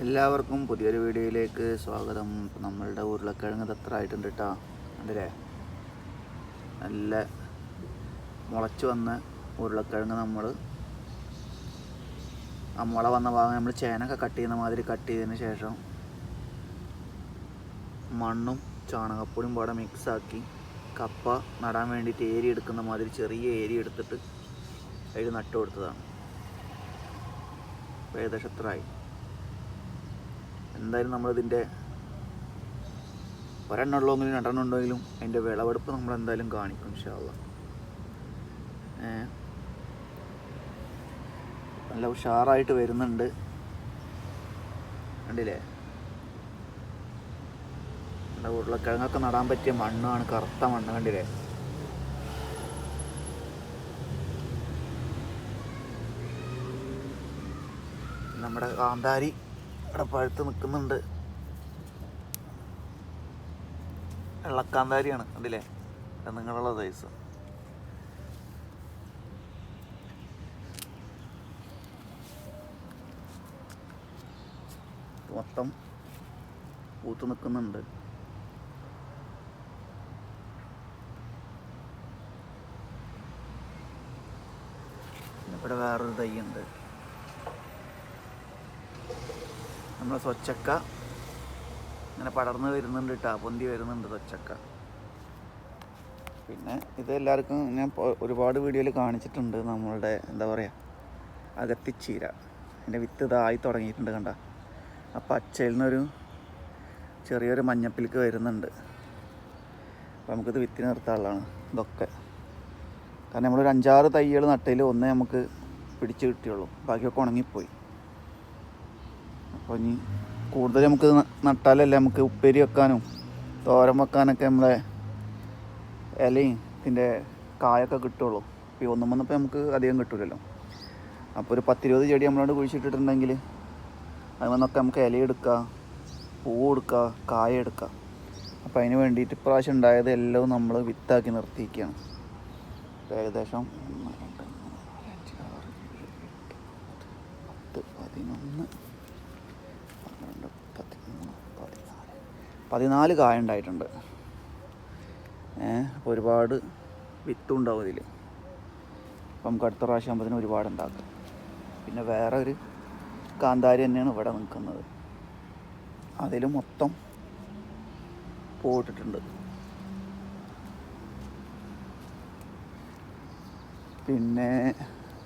എല്ലാവർക്കും പുതിയൊരു വീഡിയോയിലേക്ക് സ്വാഗതം. നമ്മളുടെ ഉരുളക്കിഴങ്ങ് എത്ര ആയിട്ടുണ്ട് കേട്ടോ. കണ്ടില്ലേ, നല്ല മുളച്ച് വന്ന ഉരുളക്കിഴങ്ങ് ആ മുള വന്ന ഭാഗം നമ്മൾ ചേനൊക്കെ കട്ട് ചെയ്യുന്ന മാതിരി കട്ട് ചെയ്തതിന് ശേഷം മണ്ണും ചാണകപ്പൊടിയും പാടെ മിക്സാക്കി കപ്പ നടാൻ വേണ്ടിയിട്ട് ഏരി എടുക്കുന്ന മാതിരി ചെറിയ ഏരി എടുത്തിട്ട് അതിൽ നട്ടു കൊടുത്തതാണ്. ഏകദേശം എത്രയായി. എന്തായാലും നമ്മളിതിൻ്റെ ഒരെണ്ണമുള്ളെങ്കിലും രണ്ടെണ്ണം ഉണ്ടെങ്കിലും അതിൻ്റെ വിളവെടുപ്പ് നമ്മളെന്തായാലും കാണിക്കും ഇൻഷാ അല്ലാഹ്. നല്ല ഉഷാറായിട്ട് വരുന്നുണ്ട്. കണ്ടില്ലേ, നല്ല ഉരുളക്കിഴങ്ങൊക്കെ നടാൻ പറ്റിയ മണ്ണാണ്, കറുത്ത മണ്ണ്. കണ്ടില്ലേ, നമ്മുടെ കാന്താരി ഇവിടെ പഴുത്ത് നിൽക്കുന്നുണ്ട്. വെള്ളക്കാന്താരിയാണ്. കണ്ടില്ലേ, നിങ്ങളുള്ള സൈസ്. മൊത്തം പൂത്ത് നിൽക്കുന്നുണ്ട്. ഇവിടെ വേറൊരു തൈയുണ്ട്. നമ്മളെ സ്വച്ചക്ക ഇങ്ങനെ പടർന്ന് വരുന്നുണ്ട് കേട്ടോ, പൊന്തി വരുന്നുണ്ട് സ്വച്ചക്ക. പിന്നെ ഇത് എല്ലാവർക്കും ഞാൻ ഒരുപാട് വീഡിയോയിൽ കാണിച്ചിട്ടുണ്ട്. നമ്മളുടെ എന്താ പറയുക, അകത്തിച്ചീര. അതിൻ്റെ വിത്ത് ഇതായി തുടങ്ങിയിട്ടുണ്ട്. കണ്ട, ആ പച്ചയിൽ നിന്നൊരു ചെറിയൊരു മഞ്ഞപ്പിലേക്ക് വരുന്നുണ്ട്. അപ്പോൾ നമുക്കിത് വിത്തിന് നിർത്താനുള്ളതാണ് ഇതൊക്കെ. കാരണം നമ്മളൊരു 5-6 തൈകൾ നട്ടതിൽ ഒന്നേ നമുക്ക് പിടിച്ച് കിട്ടിയുള്ളൂ, ബാക്കിയൊക്കെ ഉണങ്ങിപ്പോയി. അപ്പോൾ ഇനി കൂടുതൽ നമുക്ക് നട്ടാലല്ലേ നമുക്ക് ഉപ്പേരി വെക്കാനും തോരൻ വെക്കാനൊക്കെ നമ്മളെ ഇലയും ഇതിൻ്റെ കായൊക്കെ കിട്ടുള്ളൂ. ഇപ്പോൾ ഒന്നും വന്നപ്പോൾ നമുക്ക് അധികം കിട്ടില്ലല്ലോ. അപ്പോൾ ഒരു 10-20 ചെടി നമ്മളോട് കുഴിച്ചിട്ടിട്ടുണ്ടെങ്കിൽ അതിൽ നിന്നൊക്കെ നമുക്ക് ഇലയെടുക്കുക, പൂവ് എടുക്കുക, കായ എടുക്കുക. അപ്പോൾ അതിന് വേണ്ടിയിട്ട് ഇപ്രാവശ്യം ഉണ്ടായത് എല്ലാം നമ്മൾ വിത്താക്കി നിർത്തിയിരിക്കുകയാണ്. ഏകദേശം 14 കായ ഉണ്ടായിട്ടുണ്ട്. അപ്പോൾ ഒരുപാട് വിത്തും ഉണ്ടാവും ഇതിൽ. അപ്പം നമുക്ക് അടുത്ത പ്രാവശ്യം ആകുമ്പോഴത്തേനും ഒരുപാട് ഉണ്ടാക്കാം. പിന്നെ വേറെ ഒരു കാന്താരി തന്നെയാണ് ഇവിടെ നിൽക്കുന്നത്. അതിൽ മൊത്തം പോയിട്ടിട്ടുണ്ട്. പിന്നെ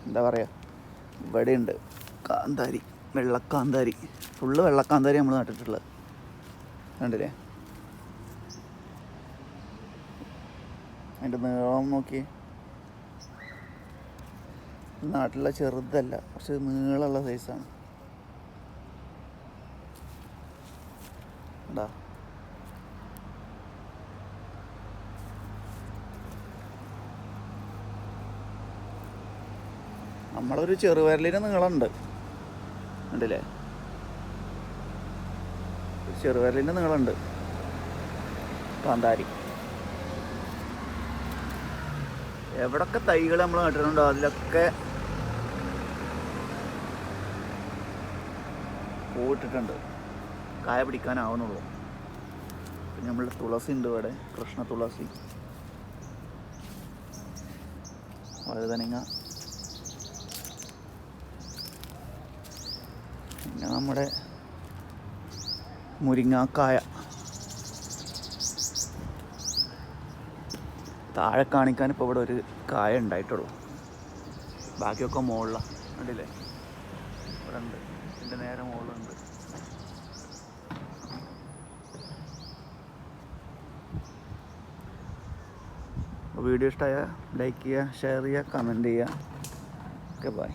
എന്താ പറയുക, ഇവിടെയുണ്ട് കാന്താരി, വെള്ളക്കാന്താരി. ഫുള്ള് വെള്ളക്കാന്താരി നമ്മൾ നട്ടിട്ടുള്ളത്. കണ്ടില്ലേ, അതിൻ്റെ നീളം നോക്കി. നാട്ടിലെ ചെറുതല്ല, പക്ഷെ നീളമുള്ള സൈസാണ്. എന്താ നമ്മളൊരു ചെറുവിരലിന് നീളമുണ്ട്. കണ്ടില്ലേ, ചെറുവിരലിന് നീളമുണ്ട് കാന്താരി. എവിടൊക്കെ തൈകൾ നമ്മൾ നട്ടിട്ടുണ്ടോ അതിലൊക്കെ പൂവിട്ടിട്ടുണ്ട്. കായ പിടിക്കാനാവുന്നുള്ളൂ. പിന്നെ നമ്മളുടെ തുളസി ഉണ്ട് ഇവിടെ, കൃഷ്ണ തുളസി, വഴുതനങ്ങ, പിന്നെ നമ്മുടെ മുരിങ്ങാക്കായ. താഴെ കാണിക്കാൻ ഇപ്പോൾ ഇവിടെ ഒരു കായ ഉണ്ടായിട്ടുള്ളൂ, ബാക്കിയൊക്കെ മുകളിലാണ്. കണ്ടില്ലേ, ഇവിടെ ഉണ്ട്, ഇതിൻ്റെ നേരെ മുകളിലുണ്ട്. വീഡിയോ ഇഷ്ടമായ ലൈക്ക് ചെയ്യുക, ഷെയർ ചെയ്യുക, കമൻറ്റ് ചെയ്യുക. Okay, by.